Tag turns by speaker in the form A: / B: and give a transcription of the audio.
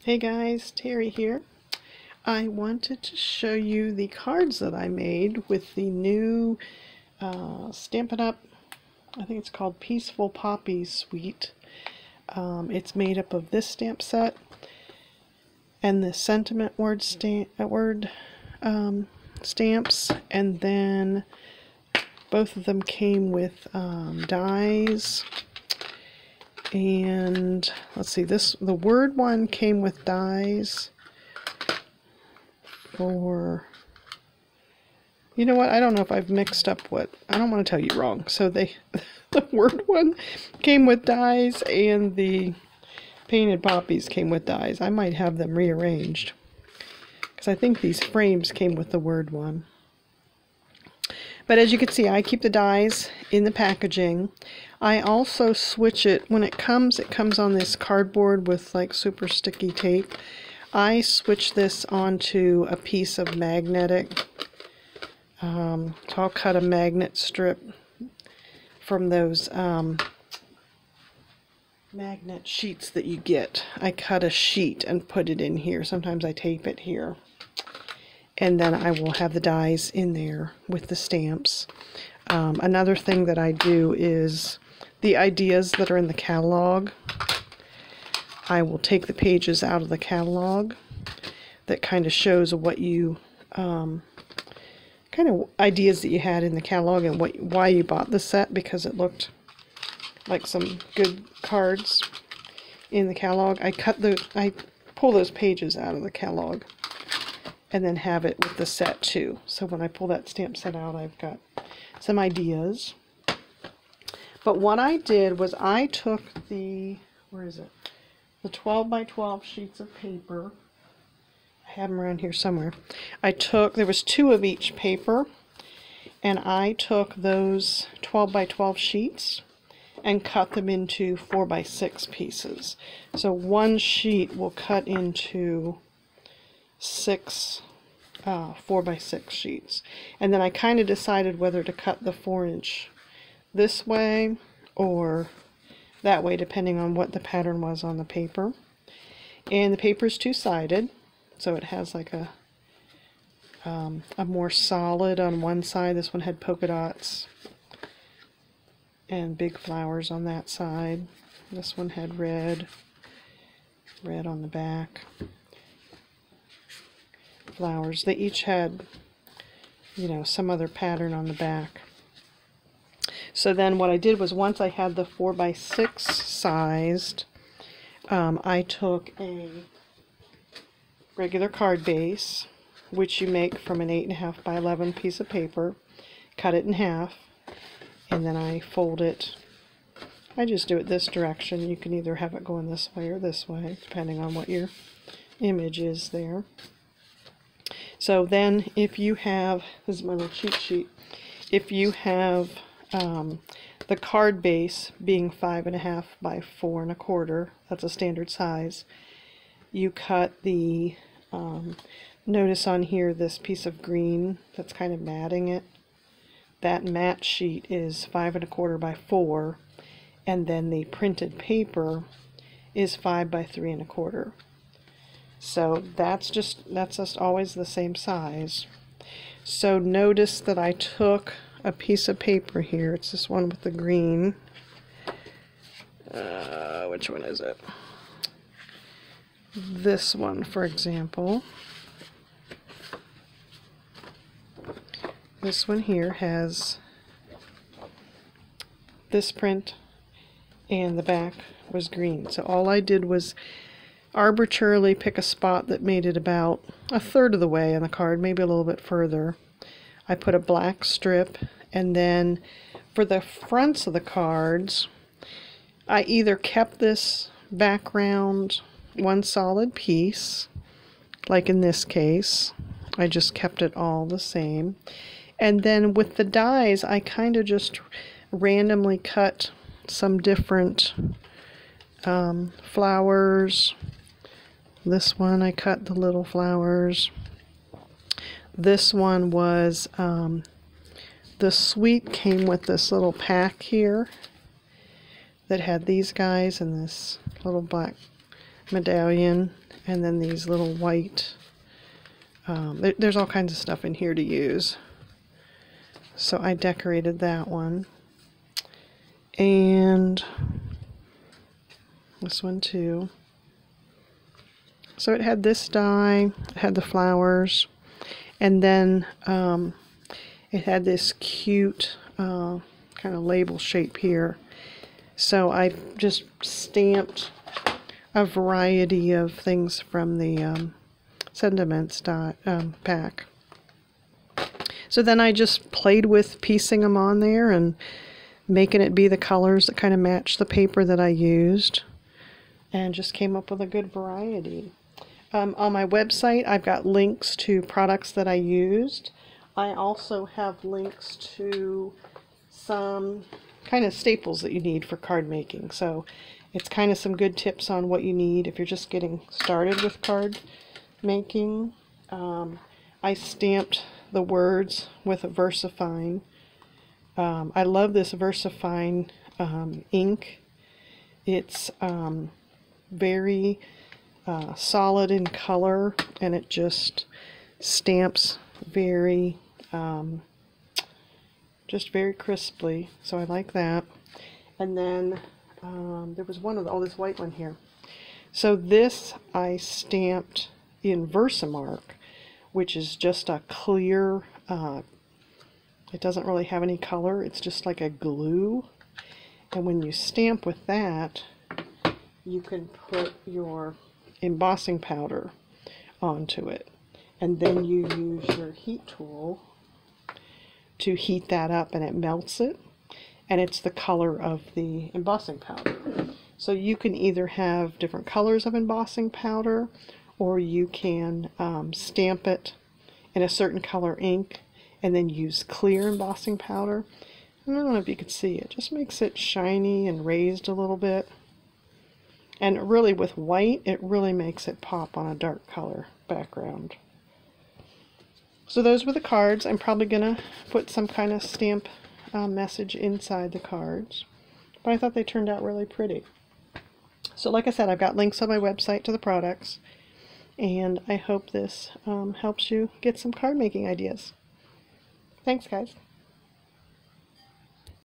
A: Hey guys, Terry here. I wanted to show you the cards that I made with the new Stampin' Up! I think it's called Peaceful Poppies suite. It's made up of this stamp set and the sentiment word stamps, and then both of them came with dies. And let's see, the word one came with dies for, you know what, I don't know if I've mixed up what, I don't want to tell you wrong. So the word one came with dies and the painted poppies came with dies. I might have them rearranged because I think these frames came with the word one. But as you can see, I keep the dies in the packaging. I also switch it when it comes on this cardboard with like super sticky tape. I switch this onto a piece of magnetic. So I'll cut a magnet strip from those magnet sheets that you get. I cut a sheet and put it in here. Sometimes I tape it here. And then I will have the dies in there with the stamps. Another thing that I do is the ideas that are in the catalog. I will take the pages out of the catalog that kind of shows what you, kind of ideas that you had in the catalog and why you bought the set, because it looked like some good cards in the catalog. I pull those pages out of the catalog and then have it with the set too. So when I pull that stamp set out, I've got some ideas. But what I did was I took the, where is it? The 12 by 12 sheets of paper. I have them around here somewhere. There was 2 of each paper, and I took those 12 by 12 sheets and cut them into 4 by 6 pieces. So one sheet will cut into 6 4 by 6 sheets, and then I kind of decided whether to cut the 4-inch this way or that way, depending on what the pattern was on the paper. And the paper is two-sided, so it has like a more solid on one side. This one had polka dots and big flowers on that side. This one had red on the back. Flowers. They each had, you know, some other pattern on the back. So then what I did was, once I had the 4 by 6 sized, I took a regular card base, which you make from an 8.5 by 11 piece of paper, cut it in half, and then I fold it. I just do it this direction. You can either have it going this way or this way, depending on what your image is there. So then if you have, this is my little cheat sheet, if you have the card base being 5.5 by 4.25, that's a standard size, you cut the, notice on here this piece of green that's kind of matting it, that matte sheet is 5.25 by 4, and then the printed paper is 5 by 3.25. So that's just always the same size. So notice that I took a piece of paper here. It's this one with the green. Which one is it? This one, for example. This one here has this print, and the back was green. So all I did was arbitrarily pick a spot that made it about 1/3 of the way on the card, maybe a little bit further. I put a black strip, and then for the fronts of the cards, I either kept this background one solid piece, like in this case, I just kept it all the same. And then with the dies, I kind of just randomly cut some different flowers. This one I cut the little flowers. This one was, the suite came with this little pack here that had these guys and this little black medallion, and then these little white, there's all kinds of stuff in here to use. So I decorated that one. And this one too. So it had this die, it had the flowers, and then it had this cute kind of label shape here. So I just stamped a variety of things from the Sentiments pack. So then I just played with piecing them on there and making it be the colors that kind of match the paper that I used, and just came up with a good variety. On my website, I've got links to products that I used. I also have links to some kind of staples that you need for card making. So it's kind of some good tips on what you need if you're just getting started with card making. I stamped the words with a VersaFine. I love this VersaFine ink. It's very solid in color, and it just stamps very just very crisply, so I like that. And then there was one of this white one here. So this I stamped in Versamark, which is just a clear, it doesn't really have any color, it's just like a glue. And when you stamp with that, you can put your embossing powder onto it, and then you use your heat tool to heat that up, and it melts it, and it's the color of the embossing powder. So you can either have different colors of embossing powder, or you can stamp it in a certain color ink and then use clear embossing powder. I don't know if you could see it, just makes it shiny and raised a little bit. And really with white, it really makes it pop on a dark color background. So those were the cards. I'm probably going to put some kind of stamp message inside the cards. But I thought they turned out really pretty. So like I said, I've got links on my website to the products. And I hope this helps you get some card making ideas. Thanks, guys.